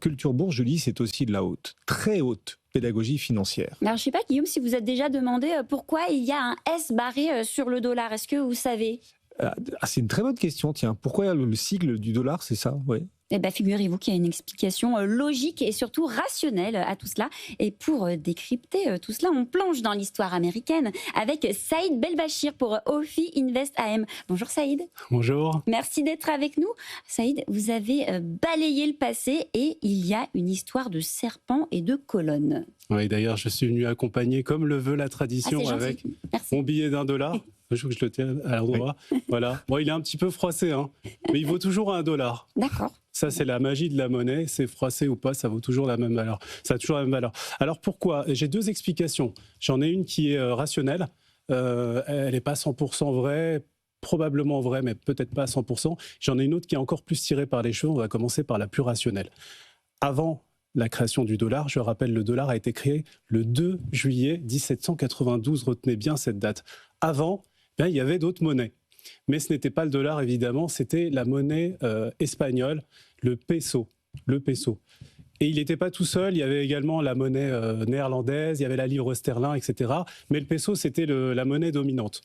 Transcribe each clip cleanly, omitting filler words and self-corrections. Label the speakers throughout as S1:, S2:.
S1: culture bourse, Julie, c'est aussi de la haute, très haute pédagogie financière.
S2: Alors, je ne sais pas, Guillaume, si vous êtes déjà demandé pourquoi il y a un S barré sur le dollar. Est-ce que vous savez?
S1: C'est une très bonne question, tiens. Pourquoi le sigle du dollar, c'est ça? Ouais.
S2: Eh bien, figurez-vous qu'il y a une explication logique et surtout rationnelle à tout cela. Et pour décrypter tout cela, on plonge dans l'histoire américaine avec Saïd Belbachir pour Ofi Invest AM. Bonjour Saïd.
S3: Bonjour.
S2: Merci d'être avec nous. Saïd, vous avez balayé le passé et il y a une histoire de serpents et de colonnes.
S3: Oui, d'ailleurs, je suis venu accompagner, comme le veut la tradition, avec mon billet $1. Je veux que je le tienne à l'endroit. Voilà. Bon, il est un petit peu froissé, hein, mais il vaut toujours $1.
S2: D'accord.
S3: Ça, c'est la magie de la monnaie. C'est froissé ou pas, ça vaut toujours la même valeur. Ça a toujours la même valeur. Alors pourquoi? J'ai deux explications. J'en ai une qui est rationnelle. Elle n'est pas 100% vraie, probablement vraie, mais peut-être pas à 100%. J'en ai une autre qui est encore plus tirée par les cheveux. On va commencer par la plus rationnelle. Avant la création du dollar, je rappelle, le dollar a été créé le 2 juillet 1792. Retenez bien cette date. Avant, il y avait d'autres monnaies. Mais ce n'était pas le dollar, évidemment, c'était la monnaie espagnole, le peso. Le peso. Et il n'était pas tout seul, il y avait également la monnaie néerlandaise, il y avait la livre sterling, etc. Mais le peso, c'était la monnaie dominante.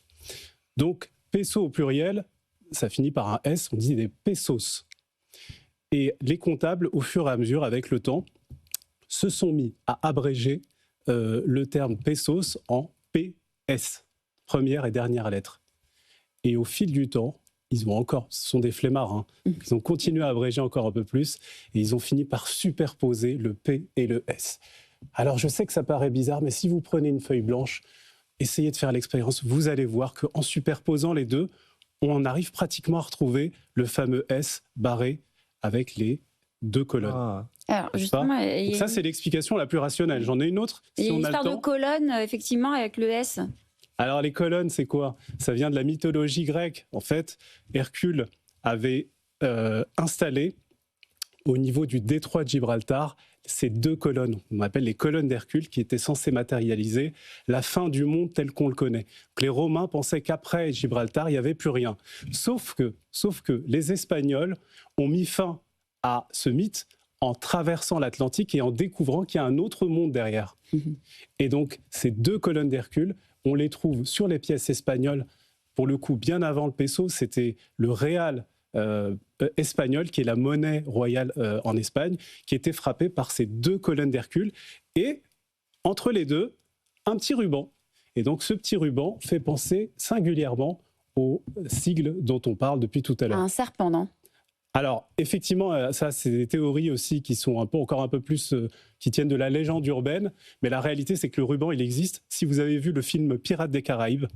S3: Donc, peso au pluriel, ça finit par un S, on dit des pesos. Et les comptables, au fur et à mesure, avec le temps, se sont mis à abréger le terme pesos en PS, première et dernière lettre. Et au fil du temps, ce sont des flemmards, hein, ils ont continué à abréger encore un peu plus et ils ont fini par superposer le P et le S. Alors je sais que ça paraît bizarre, mais si vous prenez une feuille blanche, essayez de faire l'expérience, vous allez voir qu'en superposant les deux, on arrive pratiquement à retrouver le fameux S barré avec les deux colonnes.
S2: Ah. Alors, justement,
S3: donc ça, c'est l'explication la plus rationnelle. J'en ai une autre.
S2: Il y a une histoire de colonnes, effectivement, avec le S.
S3: Alors, les colonnes, c'est quoi? Ça vient de la mythologie grecque. En fait, Hercule avait installé au niveau du détroit de Gibraltar ces deux colonnes, on appelle les colonnes d'Hercule, qui étaient censées matérialiser la fin du monde tel qu'on le connaît. Donc, les Romains pensaient qu'après Gibraltar, il n'y avait plus rien. Sauf que les Espagnols ont mis fin à ce mythe en traversant l'Atlantique et en découvrant qu'il y a un autre monde derrière. Et donc, ces deux colonnes d'Hercule, on les trouve sur les pièces espagnoles, pour le coup, bien avant le peso, c'était le real espagnol, qui est la monnaie royale en Espagne, qui était frappée par ces deux colonnes d'Hercule. Et entre les deux, un petit ruban. Et donc, ce petit ruban fait penser singulièrement au sigle dont on parle depuis tout à l'heure.
S2: Un serpent, non?
S3: Alors, effectivement, ça, c'est des théories aussi qui sont encore un peu plus, qui tiennent de la légende urbaine. Mais la réalité, c'est que le ruban, il existe. Si vous avez vu le film Pirates des Caraïbes,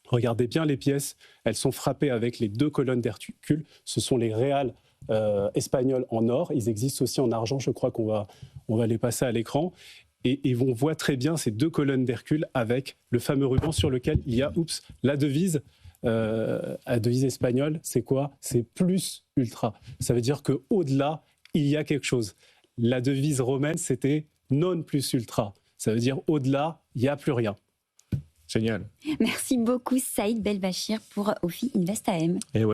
S3: regardez bien les pièces. Elles sont frappées avec les deux colonnes d'Hercule. Ce sont les réals espagnols en or. Ils existent aussi en argent. Je crois qu'on va les passer à l'écran. Et on voit très bien ces deux colonnes d'Hercule avec le fameux ruban sur lequel il y a la devise. La devise espagnole, c'est quoi? C'est plus ultra. Ça veut dire qu'au-delà, il y a quelque chose. La devise romaine, c'était non plus ultra. Ça veut dire au-delà, il n'y a plus rien.
S1: Génial.
S2: Merci beaucoup Saïd Belbachir pour Ofi Invest AM.